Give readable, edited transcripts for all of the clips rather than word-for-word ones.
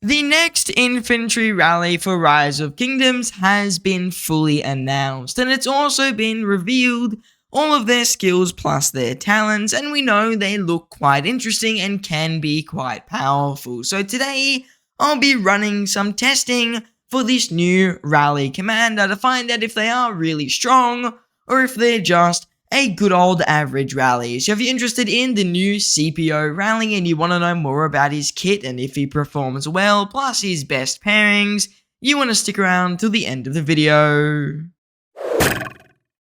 The next infantry rally for Rise of Kingdoms has been fully announced, and it's also been revealed all of their skills plus their talents, and we know they look quite interesting and can be quite powerful. So today, I'll be running some testing for this new rally commander to find out if they are really strong or if they're just a good old average rally. So if you're interested in the new Scipio rally and you want to know more about his kit and if he performs well, plus his best pairings, you want to stick around till the end of the video.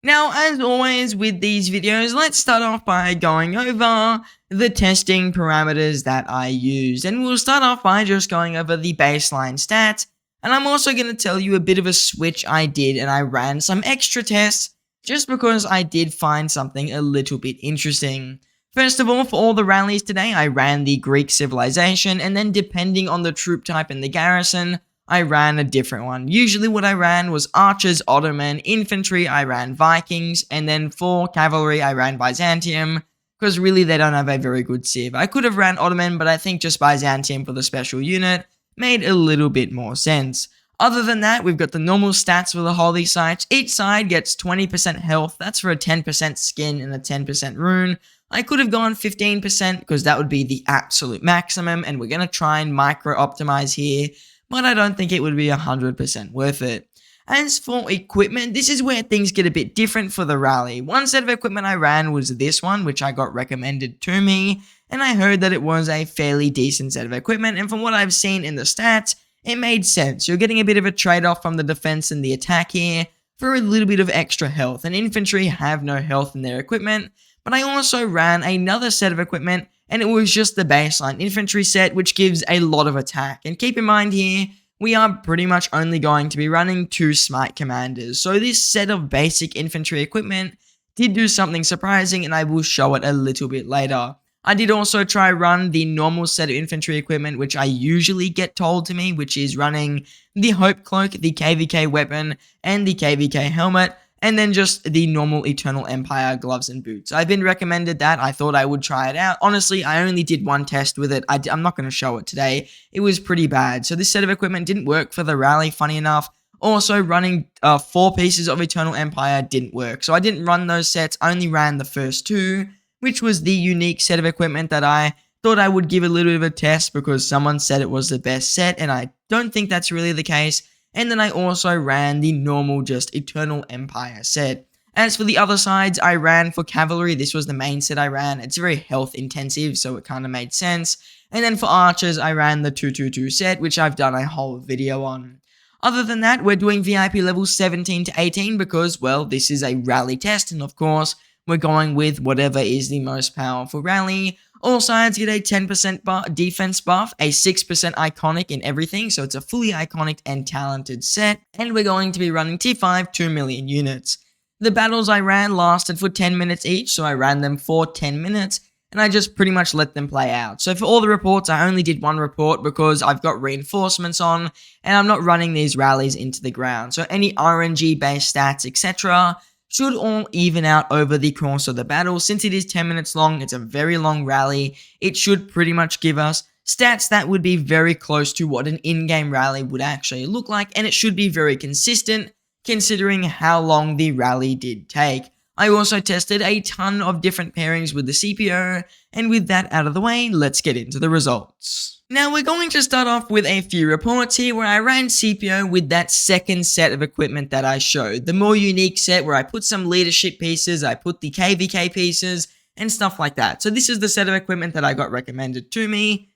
Now, as always with these videos, let's start off by going over the testing parameters that I used. And we'll start off by just going over the baseline stats. And I'm also going to tell you a bit of a switch I did, and I ran some extra tests just because I did find something a little bit interesting. First of all, for all the rallies today, I ran the Greek civilization, and then depending on the troop type in the garrison, I ran a different one. Usually what I ran was archers, Ottoman, infantry, I ran Vikings, and then for cavalry, I ran Byzantium, because really they don't have a very good civ. I could have ran Ottoman, but I think just Byzantium for the special unit made a little bit more sense. Other than that, we've got the normal stats for the holy sites. Each side gets 20% health, that's for a 10% skin and a 10% rune. I could have gone 15% because that would be the absolute maximum, and we're going to try and micro-optimize here, but I don't think it would be 100% worth it. As for equipment, this is where things get a bit different for the rally. One set of equipment I ran was this one, which I got recommended to me, and I heard that it was a fairly decent set of equipment, and from what I've seen in the stats, it made sense. You're getting a bit of a trade-off from the defense and the attack here for a little bit of extra health, and infantry have no health in their equipment, but I also ran another set of equipment, and it was just the baseline infantry set, which gives a lot of attack. And keep in mind here, we are pretty much only going to be running 2 smite commanders, so this set of basic infantry equipment did do something surprising, and I will show it a little bit later. I did also try run the normal set of infantry equipment, which I usually get told to me, which is running the Hope Cloak, the KVK weapon, and the KVK helmet, and then just the normal Eternal Empire gloves and boots. I've been recommended that. I thought I would try it out. Honestly, I only did one test with it. I'm not going to show it today. It was pretty bad. So this set of equipment didn't work for the rally, funny enough. Also, running 4 pieces of Eternal Empire didn't work. So I didn't run those sets. I only ran the first 2, which was the unique set of equipment that I thought I would give a little bit of a test because someone said it was the best set, and I don't think that's really the case. And then I also ran the normal just Eternal Empire set. As for the other sides, I ran for cavalry. This was the main set I ran. It's very health intensive, so it kind of made sense. And then for archers, I ran the 222 set, which I've done a whole video on. Other than that, we're doing VIP levels 17 to 18 because, well, this is a rally test, and of course, we're going with whatever is the most powerful rally. All sides get a 10% defense buff, a 6% iconic in everything, so it's a fully iconic and talented set, and we're going to be running T5 2 million units. The battles I ran lasted for 10 minutes each, so I ran them for 10 minutes, and I just pretty much let them play out. So for all the reports, I only did one report because I've got reinforcements on, and I'm not running these rallies into the ground. So any RNG-based stats, etc., should all even out over the course of the battle. Since it is 10 minutes long, it's a very long rally, it should pretty much give us stats that would be very close to what an in-game rally would actually look like, and it should be very consistent considering how long the rally did take. I also tested a ton of different pairings with the Scipio, and with that out of the way, let's get into the results. Now we're going to start off with a few reports here where I ran Scipio with that second set of equipment that I showed. The more unique set where I put some leadership pieces, I put the KVK pieces, and stuff like that. So this is the set of equipment that I got recommended to me.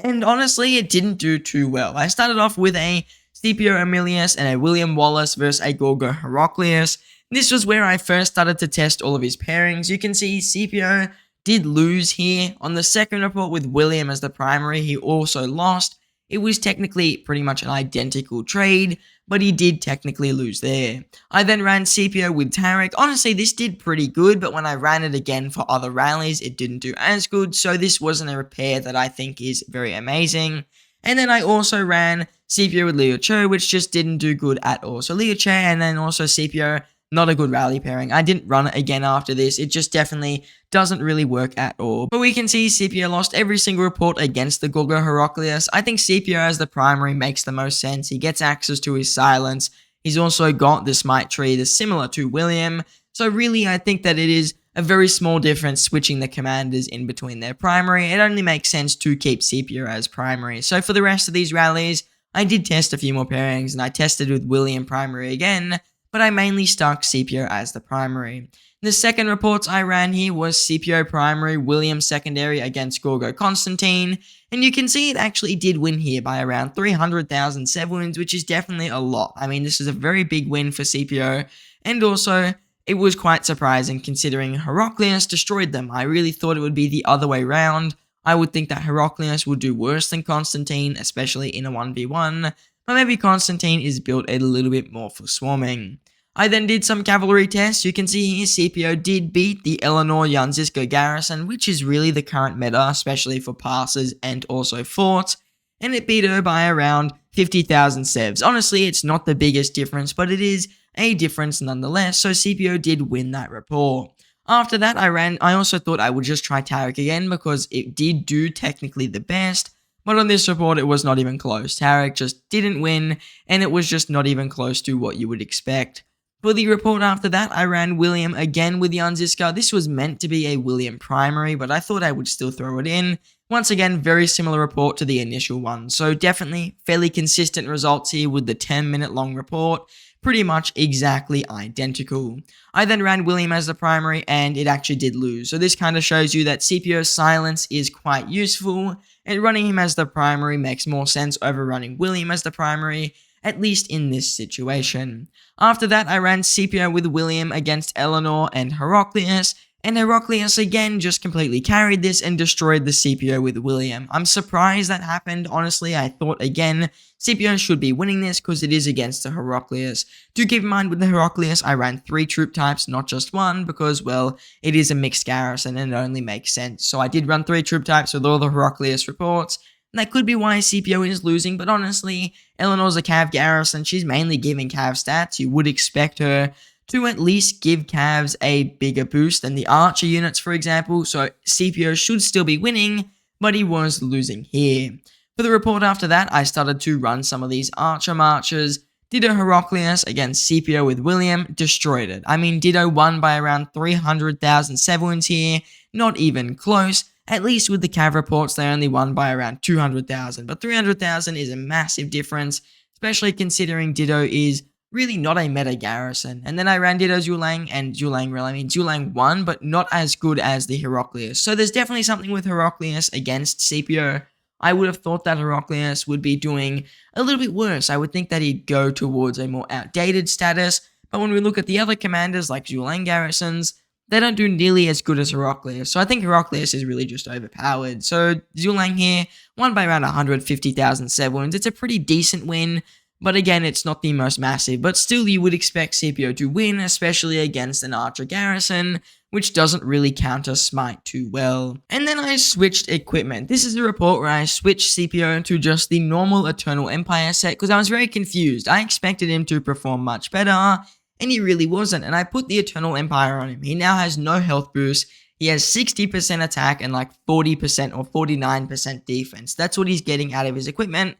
And honestly, it didn't do too well. I started off with a Scipio Ameilianus and a William Wallace versus a Gorgo Heraclius. This was where I first started to test all of his pairings. You can see Scipio did lose here. On the second report with William as the primary, he also lost. It was technically pretty much an identical trade, but he did technically lose there. I then ran Scipio with Tarek. Honestly, this did pretty good, but when I ran it again for other rallies, it didn't do as good, so this wasn't a repair that I think is very amazing. And then I also ran Scipio with Liu Cho, which just didn't do good at all. So Liu Cho and then also Scipio, not a good rally pairing. I didn't run it again after this. It just definitely doesn't really work at all. But we can see Scipio lost every single report against the Gorgo Heraclius. I think Scipio as the primary makes the most sense. He gets access to his silence. He's also got the smite tree that's similar to William. So really, I think that it is a very small difference switching the commanders in between their primary. It only makes sense to keep Scipio as primary. So for the rest of these rallies, I did test a few more pairings, and I tested with William primary again, but I mainly stuck Scipio as the primary. The second reports I ran here was Scipio primary, William secondary against Gorgo Constantine, and you can see it actually did win here by around 300,000 7 which is definitely a lot. I mean, this is a very big win for Scipio, and also it was quite surprising considering Heraclius destroyed them. I really thought it would be the other way round. I would think that Heraclius would do worse than Constantine, especially in a 1v1, but maybe Constantine is built a little bit more for swarming. I then did some cavalry tests. You can see here Scipio did beat the Eleanor Yanziska garrison, which is really the current meta, especially for passes and also forts, and it beat her by around 50,000 sevs. Honestly, it's not the biggest difference, but it is a difference nonetheless, so Scipio did win that report. After that, I also thought I would just try Tarek again because it did do technically the best, but on this report, it was not even close. Tarek just didn't win, and it was just not even close to what you would expect. For the report after that, I ran William again with Yanziska. This was meant to be a William primary, but I thought I would still throw it in. Once again, very similar report to the initial one, so definitely fairly consistent results here with the 10-minute long report. Pretty much exactly identical. I then ran William as the primary, and it actually did lose. So this kind of shows you that Scipio's silence is quite useful, and running him as the primary makes more sense over running William as the primary, at least in this situation. After that, I ran Scipio with William against Eleanor and Heraclius, and Heraclius again just completely carried this and destroyed the Scipio with William. I'm surprised that happened, honestly. I thought, again, Scipio should be winning this because it is against the Heraclius. Do keep in mind with the Heraclius, I ran 3 troop types, not just 1, because, well, it is a mixed garrison and it only makes sense. So I did run 3 troop types with all the Heraclius reports, and that could be why Scipio is losing, but honestly, Eleanor's a Cav garrison. She's mainly giving Cav stats. You would expect her to at least give Cavs a bigger boost than the Archer units, for example, so Scipio should still be winning, but he was losing here. For the report after that, I started to run some of these Archer marches. Ditto Heraclius against Scipio with William, destroyed it. I mean, Ditto won by around 300,000 7 here, not even close. At least with the Cav reports, they only won by around 200,000, but 300,000 is a massive difference, especially considering Ditto is really not a meta garrison. And then I ran Ditto Zulang, and Zulang won, but not as good as the Heraclius. So there's definitely something with Heraclius against Scipio. I would have thought that Heraclius would be doing a little bit worse. I would think that he'd go towards a more outdated status, but when we look at the other commanders like Zulang garrisons, they don't do nearly as good as Heraclius. So I think Heraclius is really just overpowered. So Zulang here won by around 150,000 7. It's a pretty decent win, but again, it's not the most massive, but still you would expect Scipio to win, especially against an Archer garrison, which doesn't really counter Smite too well. And then I switched equipment. This is a report where I switched Scipio to just the normal Eternal Empire set, because I was very confused. I expected him to perform much better, and he really wasn't, and I put the Eternal Empire on him. He now has no health boost. He has 60% attack and like 40% or 49% defense. That's what he's getting out of his equipment.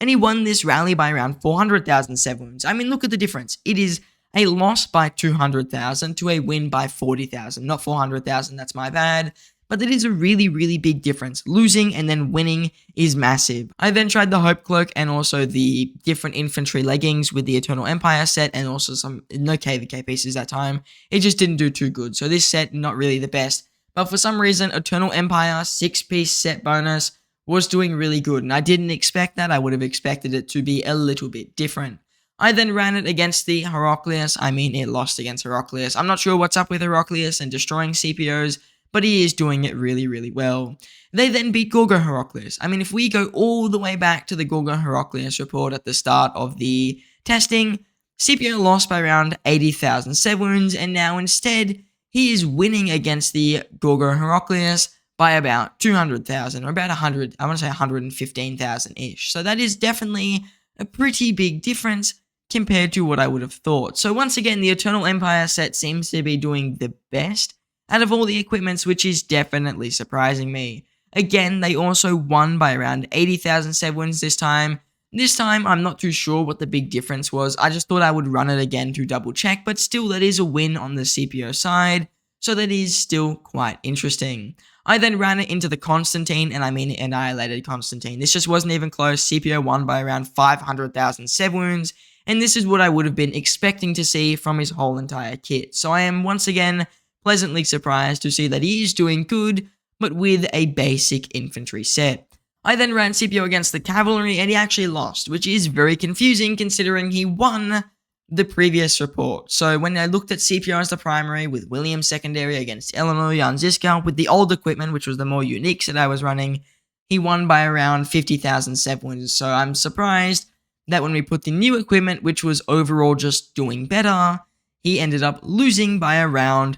And he won this rally by around 400,000 7. I mean, look at the difference. It is a loss by 200,000 to a win by 40,000. Not 400,000, that's my bad. But that is a really, really big difference. Losing and then winning is massive. I then tried the Hope Cloak and also the different infantry leggings with the Eternal Empire set, and also no KVK pieces that time. It just didn't do too good. So this set, not really the best. But for some reason, Eternal Empire 6-piece set bonus was doing really good, and I didn't expect that. I would have expected it to be a little bit different. I then ran it against the Heraclius. I mean, it lost against Heraclius. I'm not sure what's up with Heraclius and destroying CPOs, but he is doing it really, really well. They then beat Gorgo Heraclius. I mean, if we go all the way back to the Gorgo Heraclius report at the start of the testing, Scipio lost by around 80,000 7, and now instead, he is winning against the Gorgo Heraclius by about 200,000, or about 100, I want to say 115,000-ish. So that is definitely a pretty big difference. compared to what I would have thought. So once again, the Eternal Empire set seems to be doing the best out of all the equipments, which is definitely surprising me. Again, they also won by around 80,000 7 this time. This time, I'm not too sure what the big difference was. I just thought I would run it again to double check, but still, that is a win on the Scipio side, so that is still quite interesting. I then ran it into the Constantine, and I mean annihilated Constantine. This just wasn't even close. Scipio won by around 500,000 wounds, and this is what I would have been expecting to see from his whole entire kit. So I am once again pleasantly surprised to see that he is doing good, but with a basic infantry set. I then ran Scipio against the cavalry, and he actually lost, which is very confusing considering he won the previous report. So when I looked at Scipio as the primary, with William secondary against Eleanor Janziska, with the old equipment, which was the more unique set I was running, he won by around 50,000 7 So I'm surprised that when we put the new equipment, which was overall just doing better, he ended up losing by around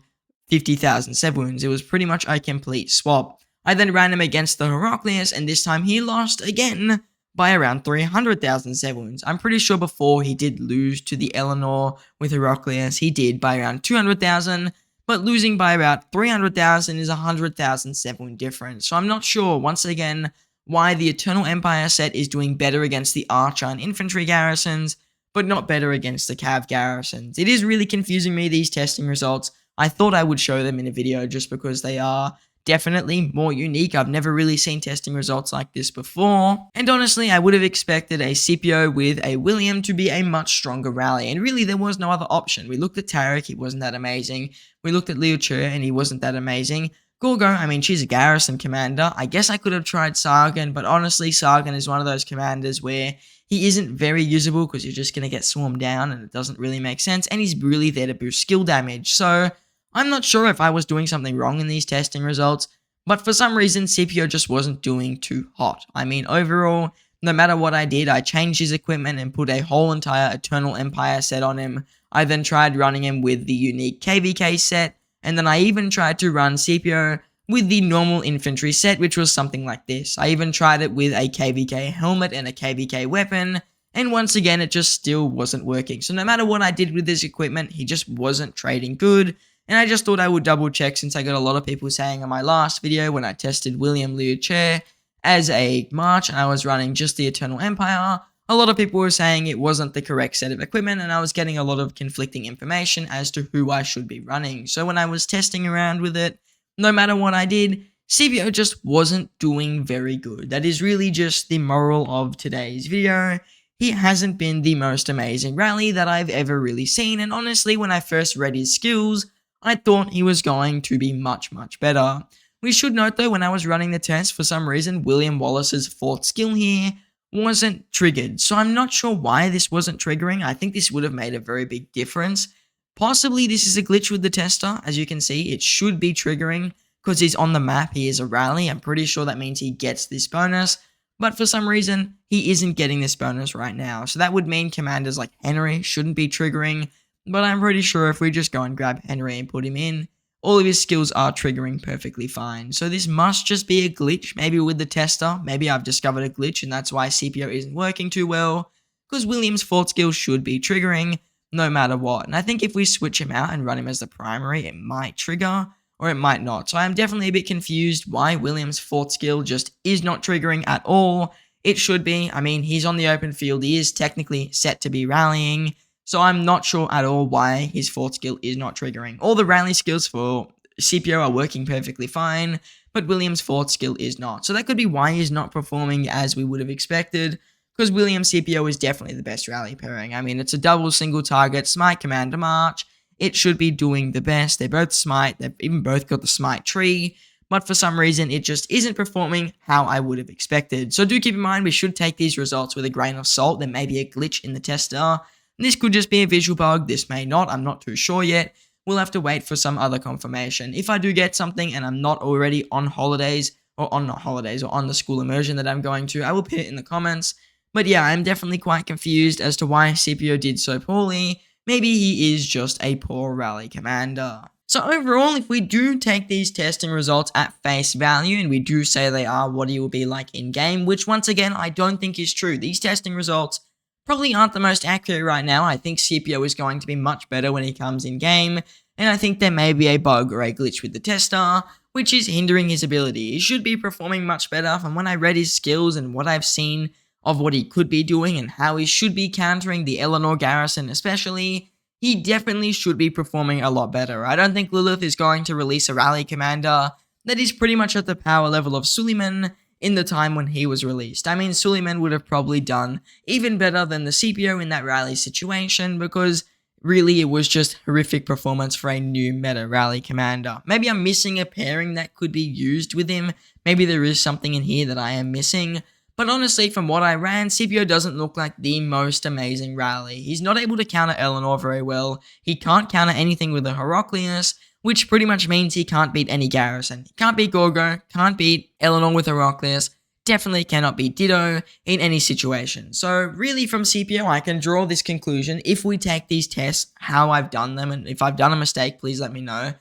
50,000 7 It was pretty much a complete swap. I then ran him against the Heraclius, and this time he lost again by around 300,000 7 I'm pretty sure before he did lose to the Eleanor with Heraclius, he did by around 200,000, but losing by about 300,000 is 100,000 7 difference. So I'm not sure, once again, why the Eternal Empire set is doing better against the Archer and Infantry garrisons, but not better against the Cav garrisons. It is really confusing me, these testing results. I thought I would show them in a video just because they are definitely more unique. I've never really seen testing results like this before. And honestly, I would have expected a Scipio with a William to be a much stronger rally. And really, there was no other option. We looked at Tarek, he wasn't that amazing. We looked at Liu Che, and he wasn't that amazing. Gorgo, I mean, she's a garrison commander. I guess I could have tried Sargon, but honestly, Sargon is one of those commanders where he isn't very usable because you're just going to get swarmed down and it doesn't really make sense. And he's really there to boost skill damage. So I'm not sure if I was doing something wrong in these testing results, but for some reason, Scipio just wasn't doing too hot. I mean, overall, no matter what I did, I changed his equipment and put a whole entire Eternal Empire set on him. I then tried running him with the unique KVK set, and then I even tried to run Scipio with the normal infantry set, which was something like this. I even tried it with a KVK helmet and a KVK weapon, and once again, it just still wasn't working. So no matter what I did with this equipment, he just wasn't trading good. And I just thought I would double check since I got a lot of people saying in my last video when I tested William Liu Che as a March and I was running just the Eternal Empire, a lot of people were saying it wasn't the correct set of equipment and I was getting a lot of conflicting information as to who I should be running. So when I was testing around with it, no matter what I did, Scipio just wasn't doing very good. That is really just the moral of today's video. He hasn't been the most amazing rally that I've ever really seen, and honestly, when I first read his skills, I thought he was going to be much, much better. We should note though, when I was running the test, for some reason, William Wallace's fourth skill here wasn't triggered. So I'm not sure why this wasn't triggering. I think this would have made a very big difference. Possibly this is a glitch with the tester. As you can see, it should be triggering because he's on the map. He is a rally. I'm pretty sure that means he gets this bonus. But for some reason, he isn't getting this bonus right now. So that would mean commanders like Henry shouldn't be triggering. But I'm pretty sure if we just go and grab Henry and put him in, all of his skills are triggering perfectly fine. So this must just be a glitch, maybe with the tester. Maybe I've discovered a glitch and that's why Scipio isn't working too well. Because William's fourth skill should be triggering no matter what. And I think if we switch him out and run him as the primary, it might trigger or it might not. So I'm definitely a bit confused why William's fourth skill just is not triggering at all. It should be. I mean, he's on the open field. He is technically set to be rallying. So I'm not sure at all why his fourth skill is not triggering. All the rally skills for Scipio are working perfectly fine, but William's fourth skill is not. So that could be why he's not performing as we would have expected, because William Scipio is definitely the best rally pairing. I mean, it's a double single target smite commander march. It should be doing the best. They're both smite. They've even both got the smite tree, but for some reason, it just isn't performing how I would have expected. So do keep in mind, we should take these results with a grain of salt. There may be a glitch in the tester. This could just be a visual bug, this may not, I'm not too sure yet. We'll have to wait for some other confirmation. If I do get something and I'm not already on holidays, or on not holidays, or on the school immersion that I'm going to, I will put it in the comments. But yeah, I'm definitely quite confused as to why Scipio did so poorly. Maybe he is just a poor rally commander. So overall, if we do take these testing results at face value, and we do say they are what he will be like in game, which once again, I don't think is true. These testing results probably aren't the most accurate right now. I think Scipio is going to be much better when he comes in game, and I think there may be a bug or a glitch with the tester, which is hindering his ability. He should be performing much better. From when I read his skills and what I've seen of what he could be doing and how he should be countering the Eleanor garrison especially, he definitely should be performing a lot better. I don't think Lilith is going to release a rally commander that is pretty much at the power level of Suleiman in the time when he was released. I mean, Suleiman would have probably done even better than the Scipio in that rally situation, because really it was just horrific performance for a new meta rally commander. Maybe I'm missing a pairing that could be used with him. Maybe there is something in here that I am missing. But honestly, from what I ran, Scipio doesn't look like the most amazing rally. He's not able to counter Eleanor very well. He can't counter anything with a Heraclius, which pretty much means he can't beat any garrison. He can't beat Gorgo, can't beat Eleanor with Heraclius, definitely cannot beat Ditto in any situation. So really from Scipio, I can draw this conclusion. If we take these tests, how I've done them, and if I've done a mistake, please let me know.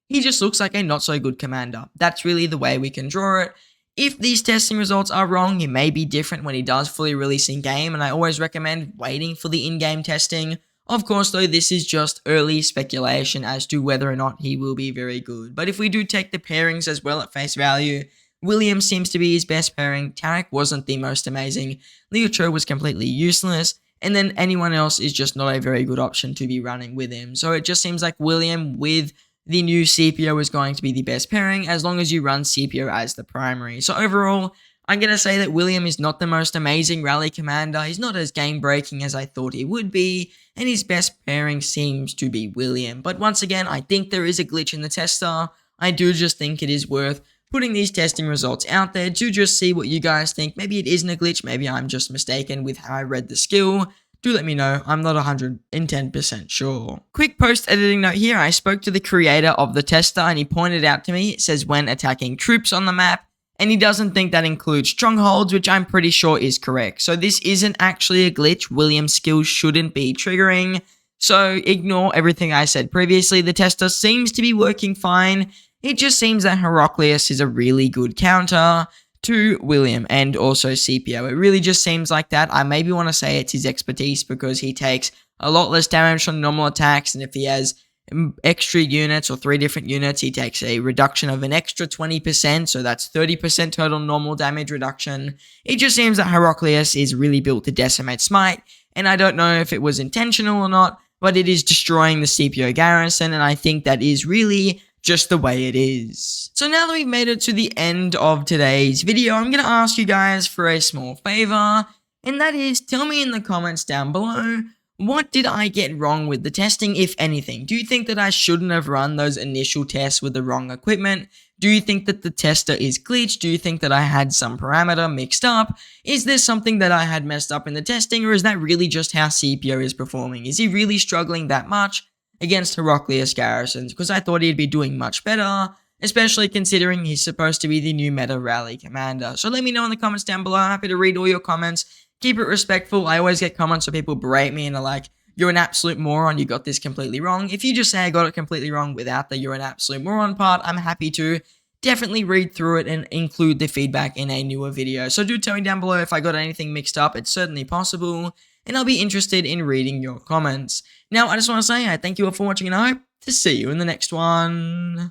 He just looks like a not so good commander. That's really the way we can draw it. If these testing results are wrong, it may be different when he does fully release in-game, and I always recommend waiting for the in-game testing. Of course, though, this is just early speculation as to whether or not he will be very good. But if we do take the pairings as well at face value, William seems to be his best pairing, Tarek wasn't the most amazing, Liu Cho was completely useless, and then anyone else is just not a very good option to be running with him. So it just seems like William with the new Scipio is going to be the best pairing as long as you run Scipio as the primary. So overall, I'm going to say that William is not the most amazing rally commander. He's not as game-breaking as I thought he would be, and his best pairing seems to be William. But once again, I think there is a glitch in the tester. I do just think it is worth putting these testing results out there to just see what you guys think. Maybe it isn't a glitch, maybe I'm just mistaken with how I read the skill. Do let me know, I'm not 110% sure. Quick post-editing note here, I spoke to the creator of the tester and he pointed out to me, it says when attacking troops on the map, and he doesn't think that includes strongholds, which I'm pretty sure is correct. So this isn't actually a glitch, William's skills shouldn't be triggering, so ignore everything I said previously. The tester seems to be working fine, it just seems that Heraclius is a really good counter to William and also Scipio. It really just seems like that. I maybe want to say it's his expertise because he takes a lot less damage from normal attacks, and if he has extra units or 3 different units, he takes a reduction of an extra 20%, so that's 30% total normal damage reduction. It just seems that Heraclius is really built to decimate Smite, and I don't know if it was intentional or not, but it is destroying the Scipio garrison, and I think that is really just the way it is. So now that we've made it to the end of today's video, I'm going to ask you guys for a small favor, and that is tell me in the comments down below, what did I get wrong with the testing, if anything? Do you think that I shouldn't have run those initial tests with the wrong equipment? Do you think that the tester is glitched? Do you think that I had some parameter mixed up? Is there something that I had messed up in the testing, or is that really just how Scipio is performing? Is he really struggling that much against Heraclius garrisons? Because I thought he'd be doing much better, especially considering he's supposed to be the new meta rally commander. So let me know in the comments down below. I'm happy to read all your comments. Keep it respectful. I always get comments where people berate me and are like, you're an absolute moron, you got this completely wrong. If you just say I got it completely wrong without the you're an absolute moron part, I'm happy to definitely read through it and include the feedback in a newer video. So do tell me down below if I got anything mixed up. It's certainly possible, and I'll be interested in reading your comments. Now, I just want to say I thank you all for watching, and I hope to see you in the next one.